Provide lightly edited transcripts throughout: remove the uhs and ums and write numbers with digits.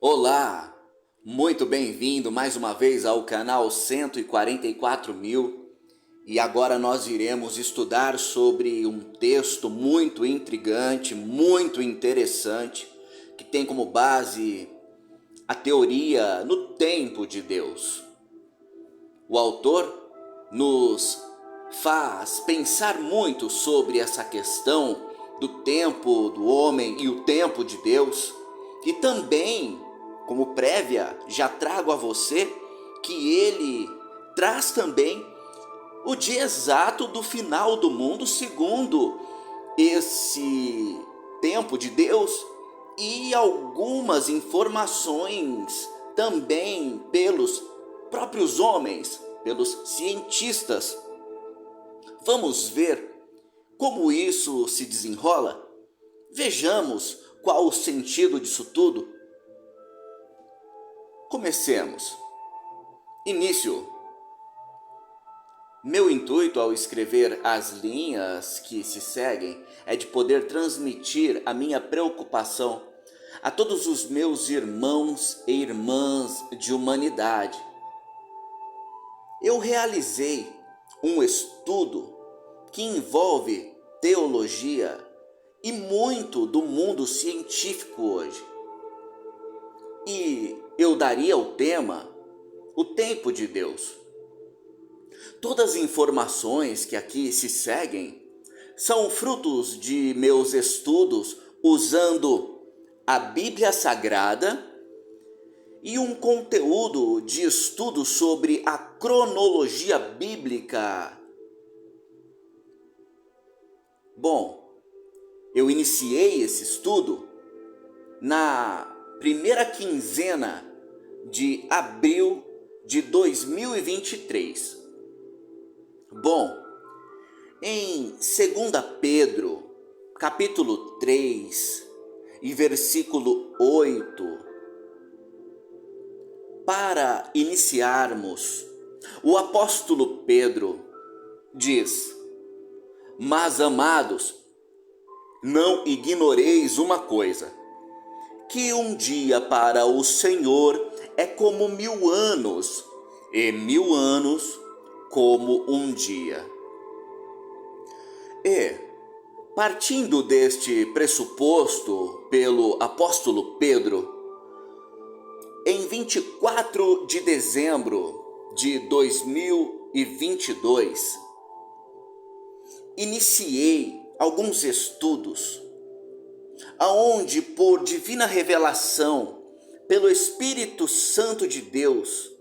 Olá, muito bem-vindo mais uma vez ao canal 144.000 e agora nós iremos estudar sobre um texto muito intrigante, muito interessante, que tem como base a teoria no tempo de Deus. O autor nos faz pensar muito sobre essa questão do tempo do homem e o tempo de Deus, e também, como prévia, já trago a você que ele traz também o dia exato do final do mundo segundo esse tempo de Deus e algumas informações também pelos próprios homens, pelos cientistas. Vamos ver como isso se desenrola? Vejamos qual o sentido disso tudo. Comecemos. Início. Meu intuito ao escrever as linhas que se seguem é de poder transmitir a minha preocupação a todos os meus irmãos e irmãs de humanidade. Eu realizei um estudo que envolve teologia e muito do mundo científico hoje. E eu daria o tema, o tempo de Deus. Todas as informações que aqui se seguem são frutos de meus estudos usando a Bíblia Sagrada e um conteúdo de estudo sobre a cronologia bíblica. Bom, eu iniciei esse estudo na primeira quinzena de abril de 2023. Bom, em 2 Pedro, capítulo 3 e versículo 8, para iniciarmos, o apóstolo Pedro diz: Mas, amados, não ignoreis uma coisa, que um dia para o Senhor é como 1000 anos, e 1000 anos como um dia. E, partindo deste pressuposto pelo apóstolo Pedro, em 24 de dezembro de 2022, iniciei alguns estudos, aonde por divina revelação, pelo Espírito Santo de Deus,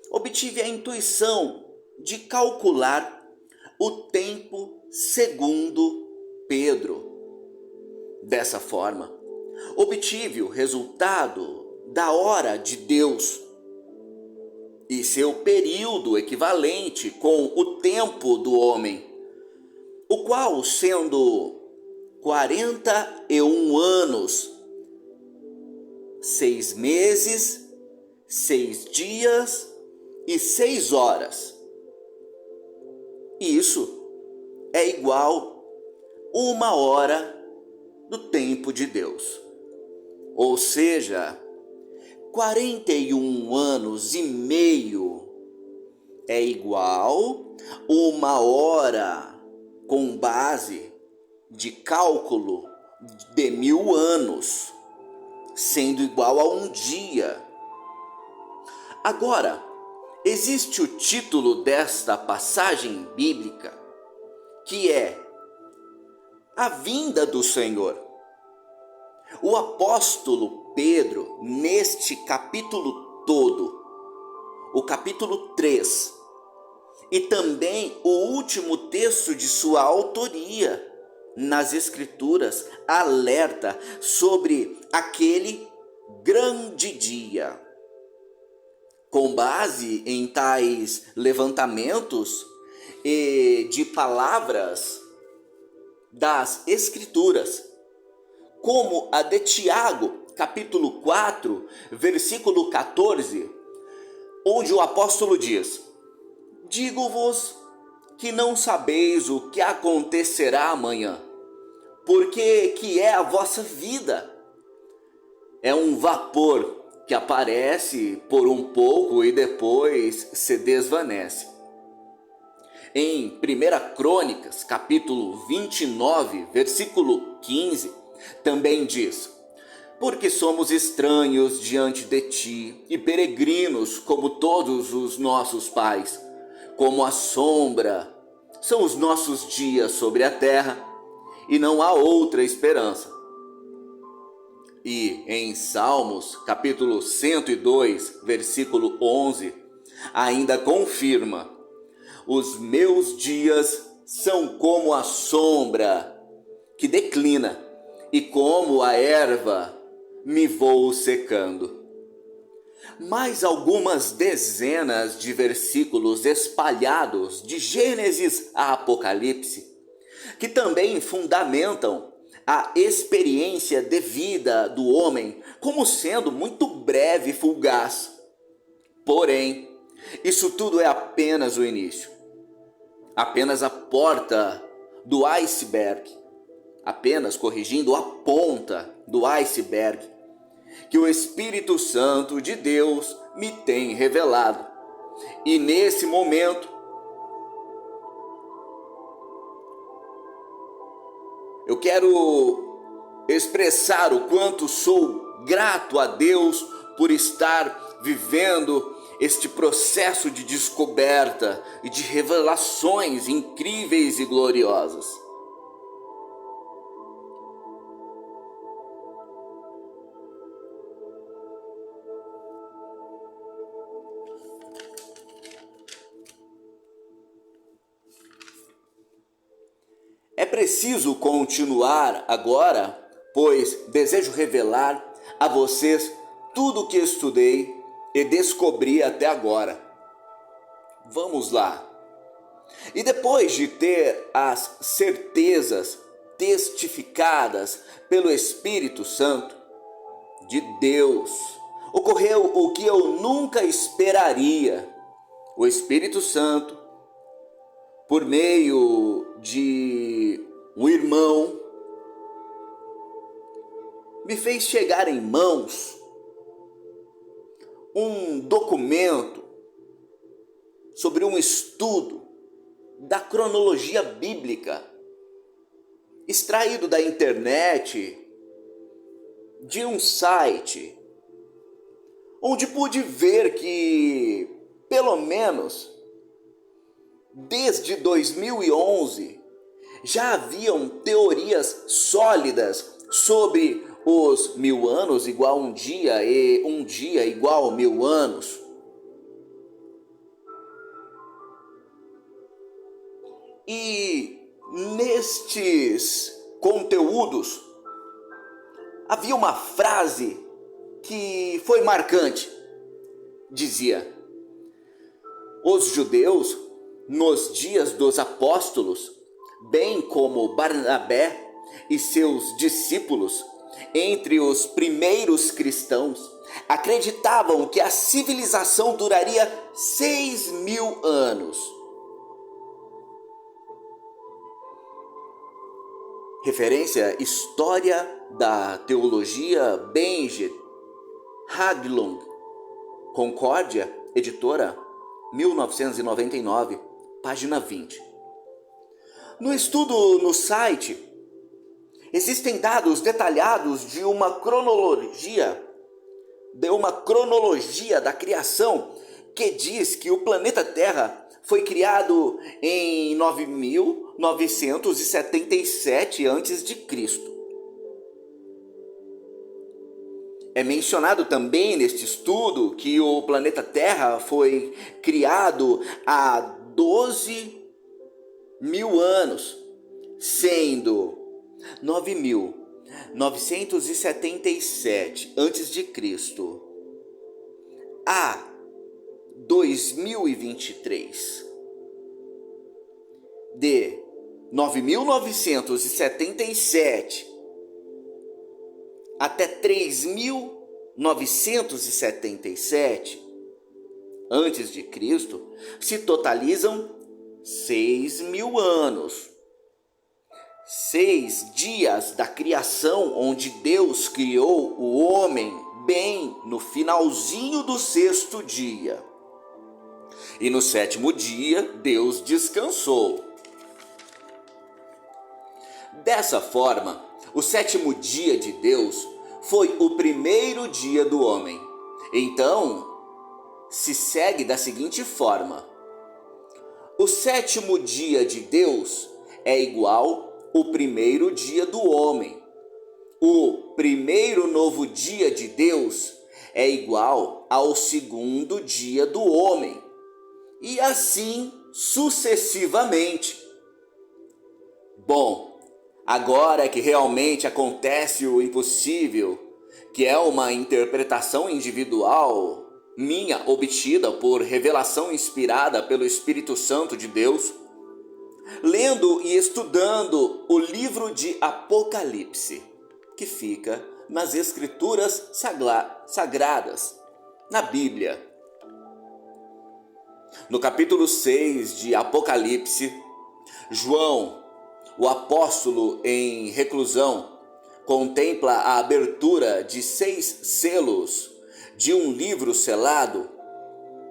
obtive a intuição de calcular o tempo segundo Pedro. Dessa forma, obtive o resultado da hora de Deus e seu período equivalente com o tempo do homem, o qual, sendo 41 anos, 6 meses, 6 dias e 6 horas. Isso é igual 1 hora do tempo de Deus. Ou seja, 41 anos e meio é igual 1 hora com base de cálculo de 1000 anos, sendo igual a um dia. Agora, existe o título desta passagem bíblica, que é a vinda do Senhor. O apóstolo Pedro, neste capítulo todo, o capítulo 3, e também o último texto de sua autoria nas Escrituras, alerta sobre aquele grande dia. Com base em tais levantamentos e de palavras das Escrituras, como a de Tiago, capítulo 4, versículo 14, onde o apóstolo diz: Digo-vos que não sabeis o que acontecerá amanhã, porque que é a vossa vida? é um vapor que aparece por um pouco e depois se desvanece. Em 1 Crônicas, capítulo 29, versículo 15, também diz: porque somos estranhos diante de ti e peregrinos como todos os nossos pais. Como a sombra são os nossos dias sobre a terra e não há outra esperança. E em Salmos, capítulo 102, versículo 11, ainda confirma: os meus dias são como a sombra que declina, e como a erva me vou secando. Mais algumas dezenas de versículos espalhados de Gênesis a Apocalipse, que também fundamentam a experiência de vida do homem como sendo muito breve e fugaz. Porém, isso tudo é apenas o início, apenas a porta do iceberg, apenas corrigindo a ponta do iceberg que o Espírito Santo de Deus me tem revelado. E nesse momento, eu quero expressar o quanto sou grato a Deus por estar vivendo este processo de descoberta e de revelações incríveis e gloriosas. É preciso continuar agora, pois desejo revelar a vocês tudo o que estudei e descobri até agora. Vamos lá. E depois de ter as certezas testificadas pelo Espírito Santo de Deus, ocorreu o que eu nunca esperaria. O Espírito Santo, por meio de um irmão, me fez chegar em mãos um documento sobre um estudo da cronologia bíblica, extraído da internet, de um site, onde pude ver que, pelo menos, desde 2011, já haviam teorias sólidas sobre os 1000 anos igual um dia e um dia igual 1000 anos. E nestes conteúdos havia uma frase que foi marcante. Dizia: os judeus, nos dias dos apóstolos, bem como Barnabé e seus discípulos, entre os primeiros cristãos, acreditavam que a civilização duraria 6.000 anos. Referência: História da Teologia, Benjamin Haglund, Concórdia, editora, 1999, página 20. No estudo no site, existem dados detalhados de uma cronologia da criação que diz que o planeta Terra foi criado em 9.977 a.C. É mencionado também neste estudo que o planeta Terra foi criado há 12.000 anos, sendo 9.977 a.C. a 2023. De 9.977 até 3.977 antes de Cristo, se totalizam 6.000 anos. 6 dias da criação, onde Deus criou o homem bem no finalzinho do 6º dia. E no 7º dia, Deus descansou. Dessa forma, o 7º dia de Deus foi o primeiro dia do homem. Então, se segue da seguinte forma: o 7º dia de Deus é igual ao primeiro dia do homem. O primeiro novo dia de Deus é igual ao 2º dia do homem. E assim sucessivamente. Bom, agora é que realmente acontece o impossível, que é uma interpretação individual minha, obtida por revelação inspirada pelo Espírito Santo de Deus, lendo e estudando o livro de Apocalipse, que fica nas Escrituras Sagradas, na Bíblia. No capítulo 6 de Apocalipse, João, o apóstolo em reclusão, contempla a abertura de 6 selos de um livro selado,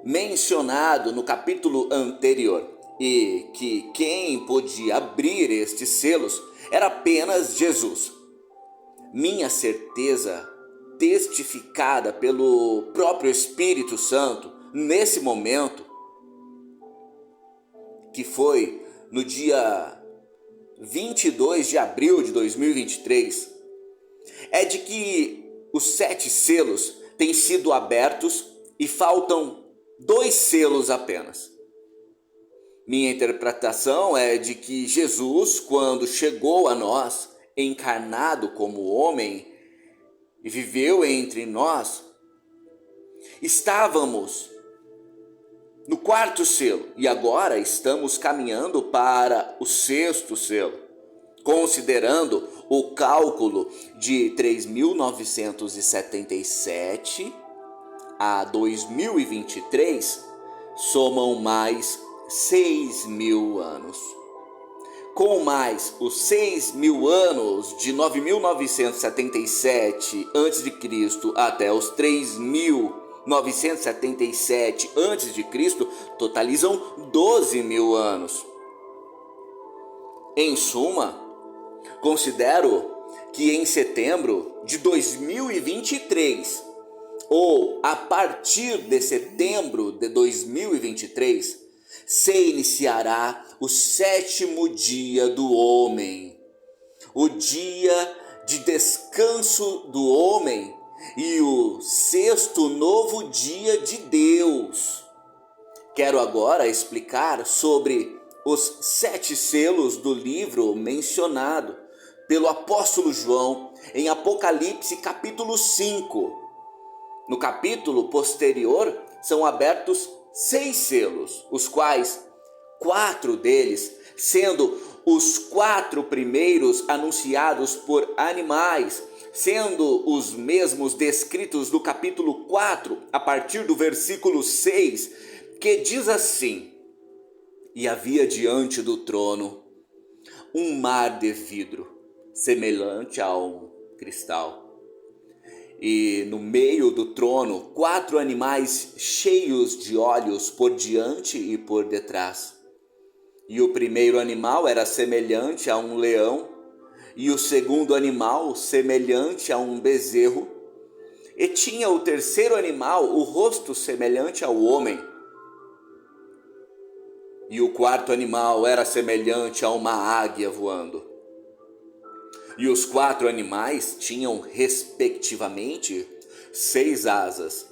mencionado no capítulo anterior, e que quem podia abrir estes selos era apenas Jesus. Minha certeza, testificada pelo próprio Espírito Santo, nesse momento, que foi no dia 22 de abril de 2023, é de que os 7 selos têm sido abertos e faltam 2 selos apenas. Minha interpretação é de que Jesus, quando chegou a nós, encarnado como homem, e viveu entre nós, estávamos no 4º selo e agora estamos caminhando para o 6º selo, considerando o cálculo de 3.977 a 2023, somam mais 6.000 anos. Com mais os 6.000 anos de 9.977 a.C. até os 3.977 a.C., totalizam 12.000 anos. Em suma, considero que em setembro de 2023, ou a partir de setembro de 2023, se iniciará o 7º dia do homem, o dia de descanso do homem e o 6º novo dia de Deus. Quero agora explicar sobre os 7 selos do livro mencionado pelo apóstolo João em Apocalipse capítulo 5. No capítulo posterior são abertos 6 selos, os quais 4 deles, sendo os 4 primeiros anunciados por animais, sendo os mesmos descritos no capítulo 4, a partir do versículo 6, que diz assim: E havia diante do trono um mar de vidro, semelhante a um cristal. E no meio do trono, 4 animais cheios de olhos por diante e por detrás. E o primeiro animal era semelhante a um leão, e o segundo animal semelhante a um bezerro. E tinha o terceiro animal o rosto semelhante ao homem. E o 4º animal era semelhante a uma águia voando. E os 4 animais tinham, respectivamente, 6 asas,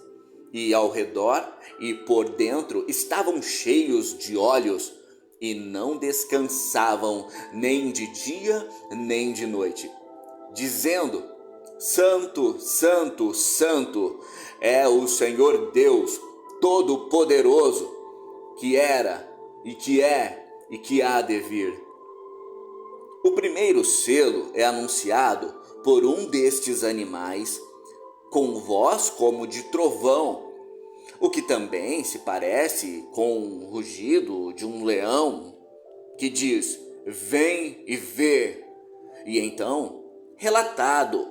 e ao redor e por dentro estavam cheios de olhos, e não descansavam nem de dia nem de noite, dizendo: Santo, Santo, Santo é o Senhor Deus Todo-Poderoso, que era, e que é, e que há de vir. O primeiro selo é anunciado por um destes animais, com voz como de trovão, o que também se parece com o rugido de um leão, que diz: Vem e vê. E então, relatado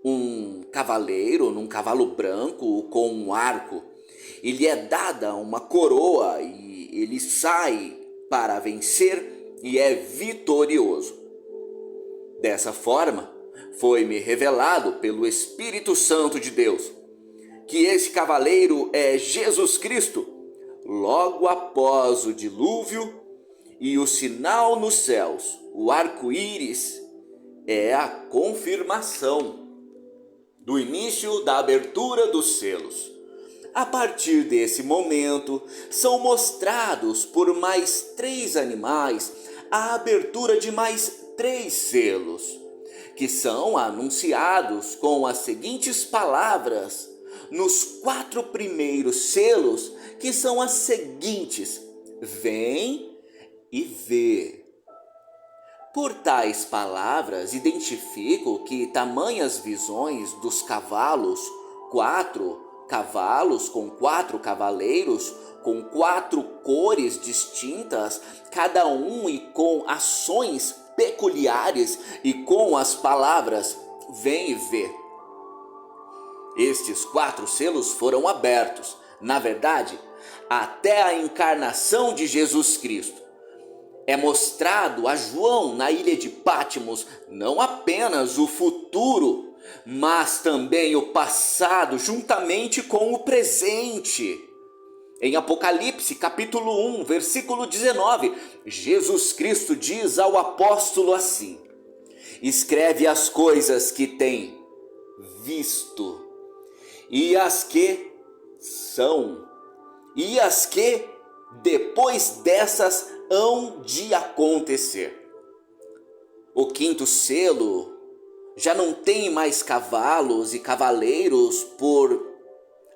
um cavaleiro num cavalo branco com um arco, e lhe é dada uma coroa e ele sai para vencer e é vitorioso. Dessa forma, foi-me revelado pelo Espírito Santo de Deus que esse cavaleiro é Jesus Cristo, logo após o dilúvio, e o sinal nos céus, o arco-íris, é a confirmação do início da abertura dos selos. A partir desse momento, são mostrados por mais 3 animais a abertura de mais 3 selos, que são anunciados com as seguintes palavras nos 4 primeiros selos, que são as seguintes: vem e vê. Por tais palavras, identifico que tamanhas visões dos cavalos, 4 cavalos com 4 cavaleiros, com 4 cores distintas, cada um e com ações peculiares e com as palavras vem e vê. Estes 4 selos foram abertos, na verdade, até a encarnação de Jesus Cristo. É mostrado a João na ilha de Patmos não apenas o futuro, mas também o passado, juntamente com o presente. Em Apocalipse, capítulo 1, versículo 19, Jesus Cristo diz ao apóstolo assim: escreve as coisas que tem visto, e as que são, e as que depois dessas hão de acontecer. O 5º selo já não tem mais cavalos e cavaleiros por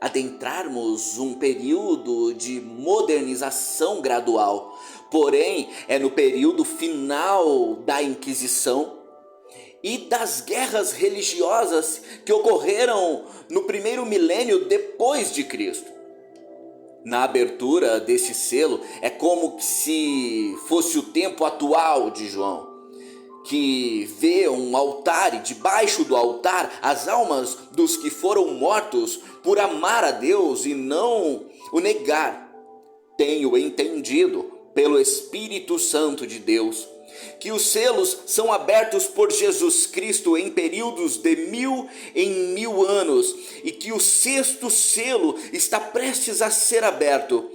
adentrarmos um período de modernização gradual, porém é no período final da Inquisição e das guerras religiosas que ocorreram no 1º milênio depois de Cristo. Na abertura desse selo é como se fosse o tempo atual de João, que vê um altar e debaixo do altar as almas dos que foram mortos por amar a Deus e não o negar. Tenho entendido pelo Espírito Santo de Deus que os selos são abertos por Jesus Cristo em períodos de 1000 em 1000 anos e que o 6º selo está prestes a ser aberto.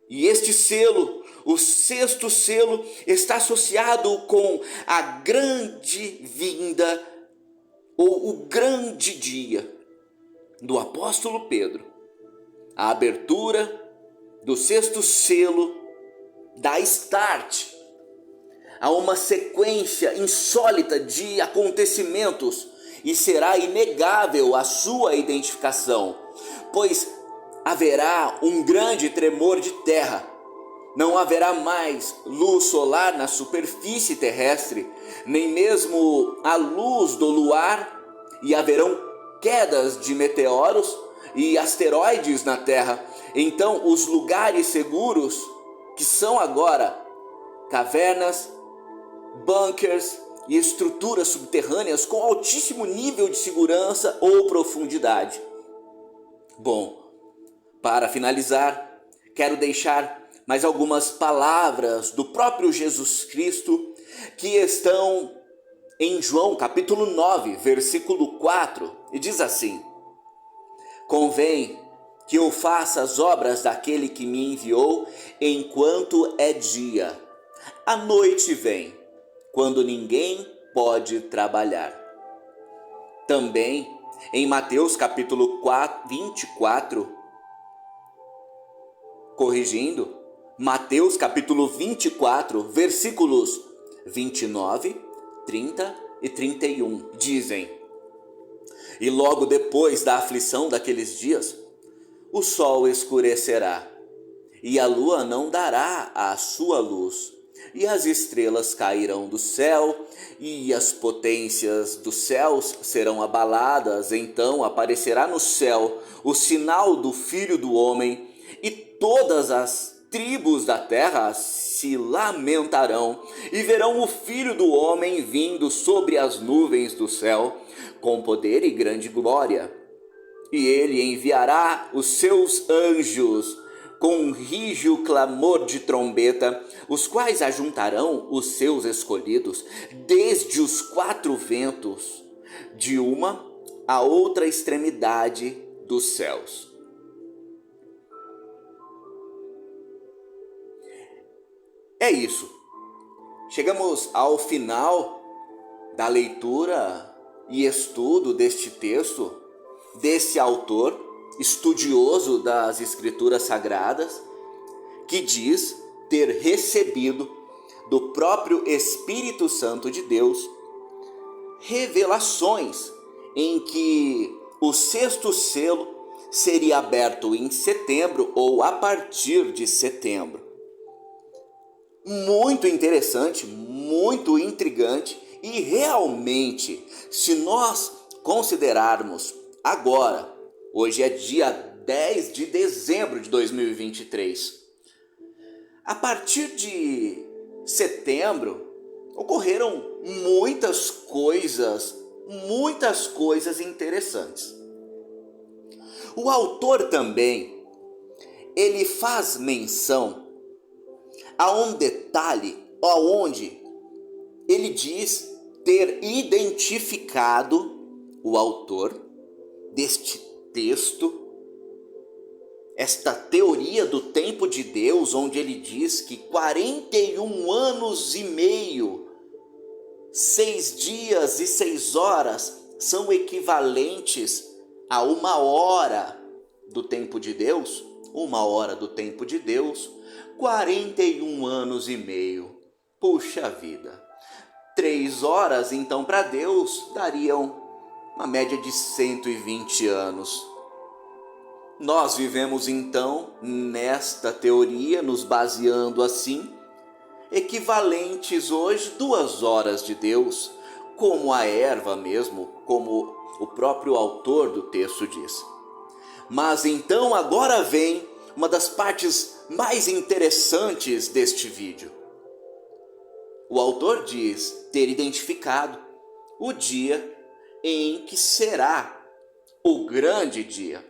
E este selo, o 6º selo, está associado com a grande vinda ou o grande dia do apóstolo Pedro. A abertura do 6º selo dá start a uma sequência insólita de acontecimentos e será inegável a sua identificação, pois haverá um grande tremor de terra. Não haverá mais luz solar na superfície terrestre, nem mesmo a luz do luar, e haverão quedas de meteoros e asteroides na Terra. Então os lugares seguros, que são agora cavernas, bunkers e estruturas subterrâneas com altíssimo nível de segurança ou profundidade. Bom, para finalizar, quero deixar mais algumas palavras do próprio Jesus Cristo que estão em João capítulo 9, versículo 4, e diz assim: convém que eu faça as obras daquele que me enviou enquanto é dia. A noite vem, quando ninguém pode trabalhar. Também em Mateus capítulo 24, Mateus capítulo 24, versículos 29, 30 e 31, dizem: e logo depois da aflição daqueles dias, o sol escurecerá, e a lua não dará a sua luz, e as estrelas cairão do céu, e as potências dos céus serão abaladas. Então aparecerá no céu o sinal do Filho do Homem, e todas as tribos da terra se lamentarão e verão o Filho do Homem vindo sobre as nuvens do céu, com poder e grande glória. E ele enviará os seus anjos com um rígido clamor de trombeta, os quais ajuntarão os seus escolhidos desde os quatro ventos, de uma a outra extremidade dos céus. É isso. Chegamos ao final da leitura e estudo deste texto, desse autor estudioso das Escrituras Sagradas, que diz ter recebido do próprio Espírito Santo de Deus revelações em que o sexto selo seria aberto em setembro ou a partir de setembro. Muito interessante, muito intrigante e realmente, se nós considerarmos agora, hoje é dia 10 de dezembro de 2023, a partir de setembro ocorreram muitas coisas interessantes. O autor também, ele faz menção a um detalhe onde ele diz ter identificado o autor deste texto, esta teoria do tempo de Deus, onde ele diz que 41 anos e meio, 6 dias e 6 horas são equivalentes a 1 hora do tempo de Deus. 1 hora do tempo de Deus, 41 anos e meio. Puxa vida. 3 horas, então, para Deus, dariam uma média de 120 anos. Nós vivemos, então, nesta teoria, nos baseando assim, equivalentes hoje 2 horas de Deus, como a erva mesmo, como o próprio autor do texto diz. Mas então agora vem uma das partes mais interessantes deste vídeo. O autor diz ter identificado o dia em que será o grande dia.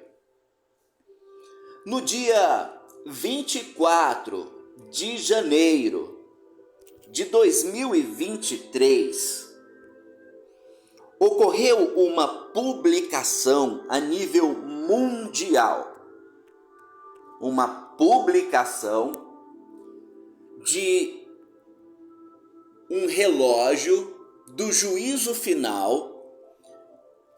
No dia 24 de janeiro de 2023, ocorreu uma publicação a nível mundial. Uma publicação de um relógio do juízo final,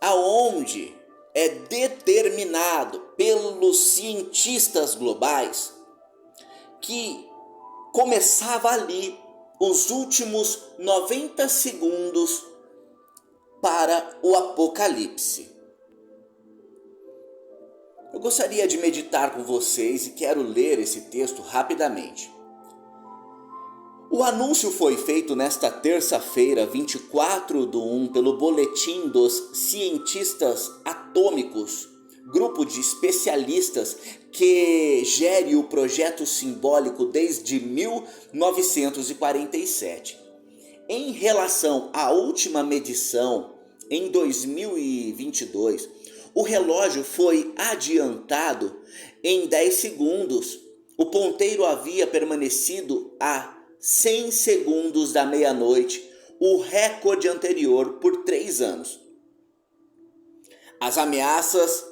aonde é determinado pelos cientistas globais que começava ali os últimos 90 segundos para o Apocalipse. Eu gostaria de meditar com vocês e quero ler esse texto rapidamente. O anúncio foi feito nesta terça-feira, 24/1, pelo Boletim dos Cientistas Atômicos, grupo de especialistas que gere o projeto simbólico desde 1947. Em relação à última medição, em 2022, o relógio foi adiantado em 10 segundos. O ponteiro havia permanecido a 100 segundos da meia-noite, o recorde anterior por 3 anos. As ameaças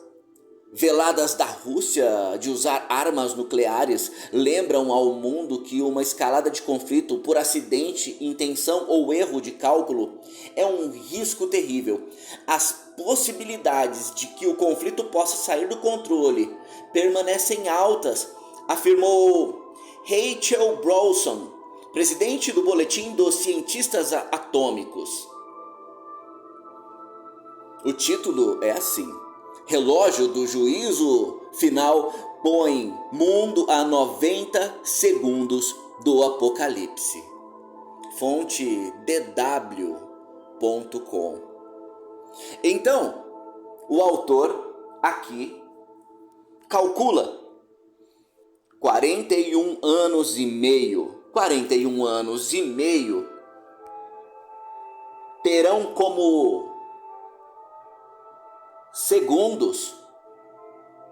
veladas da Rússia de usar armas nucleares lembram ao mundo que uma escalada de conflito por acidente, intenção ou erro de cálculo é um risco terrível. As possibilidades de que o conflito possa sair do controle permanecem altas, afirmou Rachel Bronson, presidente do Boletim dos Cientistas Atômicos. O título é assim: Relógio do Juízo Final põe mundo a 90 segundos do Apocalipse. Fonte dw.com. Então, o autor aqui calcula 41 anos e meio. 41 anos e meio terão como segundos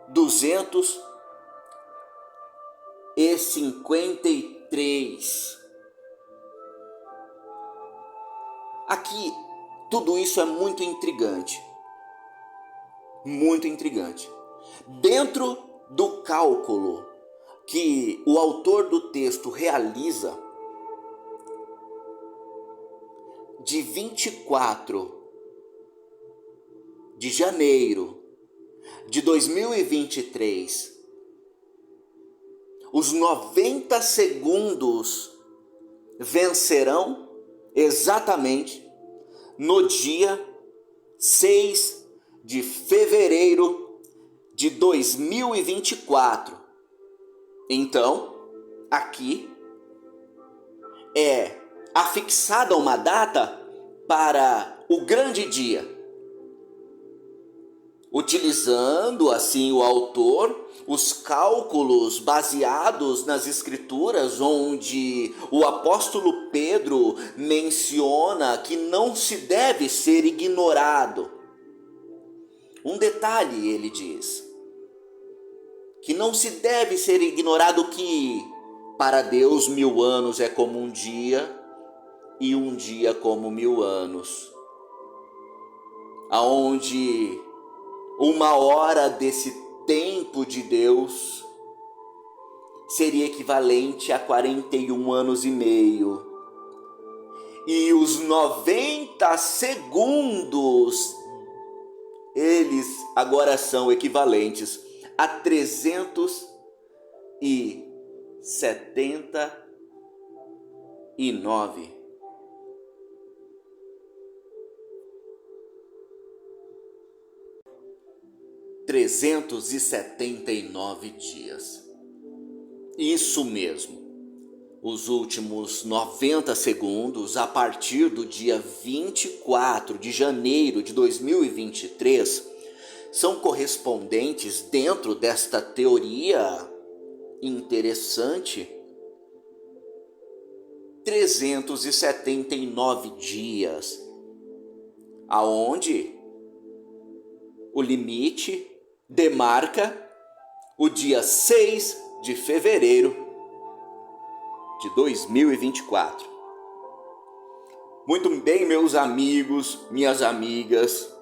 253. Aqui, tudo isso é muito intrigante. Muito intrigante. Dentro do cálculo que o autor do texto realiza, de 24 de janeiro de 2023, os 90 segundos vencerão exatamente no dia 6 de fevereiro de 2024. Então, aqui é afixada uma data para o grande dia, utilizando assim o autor os cálculos baseados nas escrituras, onde o apóstolo Pedro menciona que não se deve ser ignorado. Um detalhe, ele diz, que não se deve ser ignorado que para Deus 1000 anos é como um dia e um dia como 1000 anos. Aonde uma hora desse tempo de Deus seria equivalente a 41 anos e meio. E os 90 segundos, eles agora são equivalentes a 379. Dias. Isso mesmo. Os últimos 90 segundos, a partir do dia 24 de janeiro de 2023, são correspondentes, dentro desta teoria interessante, 379 dias, aonde o limite demarca o dia 6 de fevereiro de 2024. Muito bem, meus amigos, minhas amigas,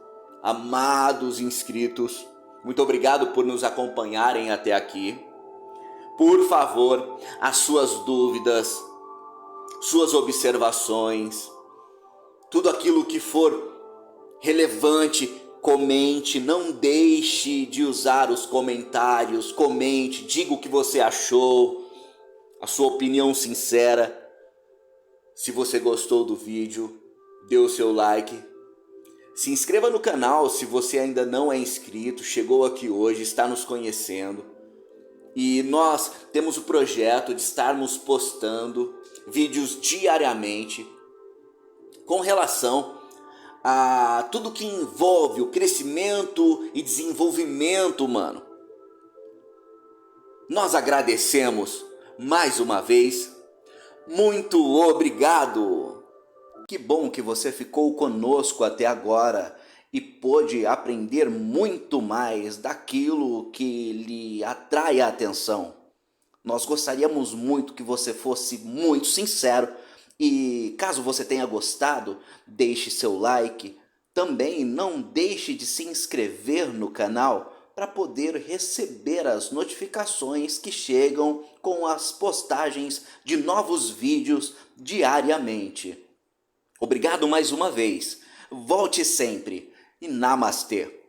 amados inscritos, muito obrigado por nos acompanharem até aqui. Por favor, as suas dúvidas, suas observações, tudo aquilo que for relevante, comente, não deixe de usar os comentários, comente, diga o que você achou, a sua opinião sincera. Se você gostou do vídeo, dê o seu like. Se inscreva no canal se você ainda não é inscrito, chegou aqui hoje, está nos conhecendo. E nós temos o projeto de estarmos postando vídeos diariamente com relação a tudo que envolve o crescimento e desenvolvimento humano. Nós agradecemos mais uma vez. Muito obrigado! Que bom que você ficou conosco até agora e pôde aprender muito mais daquilo que lhe atrai a atenção. Nós gostaríamos muito que você fosse muito sincero e, caso você tenha gostado, deixe seu like. Também não deixe de se inscrever no canal para poder receber as notificações que chegam com as postagens de novos vídeos diariamente. Obrigado mais uma vez. Volte sempre e namastê.